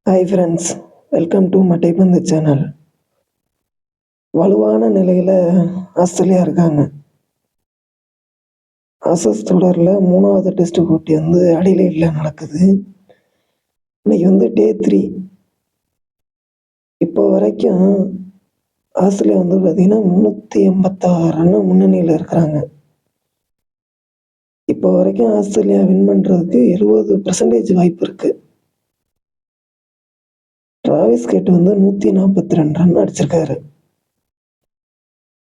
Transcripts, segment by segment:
Hi friends, welcome to மட்டைப்பந்து channel. வலுவான நிலையில் ஆஸ்திரேலியா இருக்காங்க. ஆசஸ் தொடரில் 3வது டெஸ்ட் போட்டி அடிலைடில் நடக்குது. இன்னைக்கு டே 3. இப்போ வரைக்கும் ஆஸ்திரேலியா பார்த்தீங்கன்னா 386 ரன்னு முன்னணியில் இருக்கிறாங்க. இப்போ வரைக்கும் ஆஸ்திரேலியா வின் பண்ணுறதுக்கு 70% வாய்ப்பு இருக்குது. டிராவிஸ் ஹெட் 142 ரன் அடிச்சிருக்காரு.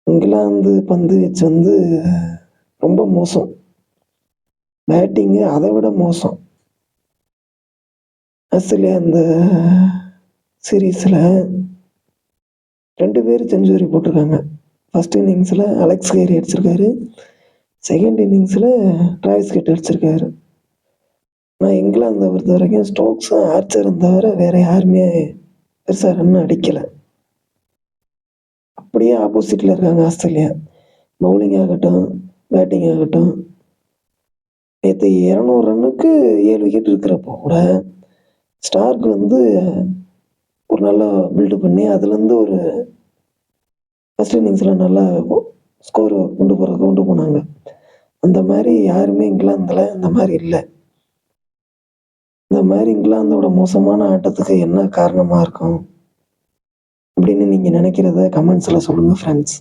இங்கிலாந்து பந்து வீச்சு ரொம்ப மோசம். பேட்டிங்கு அதை விட மோசம். ஆஸ்திரேலியா இந்த சீரீஸில் 2 பேர் செஞ்சுரி போட்டிருக்காங்க. ஃபர்ஸ்ட் இன்னிங்ஸில் அலெக்ஸ் கேரி அடிச்சிருக்காரு. செகண்ட் இன்னிங்ஸில் டிராவிஸ் ஹெட் அடிச்சிருக்காரு. ஆனால் இங்கிலாந்தை பொறுத்த வரைக்கும் ஸ்டோக்ஸும் ஆர்ச்சரும் தவிர வேறு யாருமே பெருசாக ரன் அடிக்கலை. அப்படியே ஆப்போசிட்டில் இருக்காங்க ஆஸ்திரேலியா. பவுலிங் ஆகட்டும், பேட்டிங் ஆகட்டும். நேற்று 200 ரன்னுக்கு 7 விக்கெட் இருக்கிறப்போ கூட ஸ்டார்க் ஒரு நல்லா பில்டு பண்ணி அதுலேருந்து ஒரு ஃபர்ஸ்ட் இன்னிங்ஸில் நல்லா ஸ்கோரை கொண்டு போனாங்க. அந்த மாதிரி யாருமே இங்கிலாந்தில் இந்த மாதிரி இல்லை. இந்த மாதிரி இங்கிலாந்தோட மோசமான ஆட்டத்துக்கு என்ன காரணமாக இருக்கும் அப்படின்னு நீங்கள் நினைக்கிறத கமெண்ட்ஸில் சொல்லுங்கள் ஃப்ரெண்ட்ஸ்.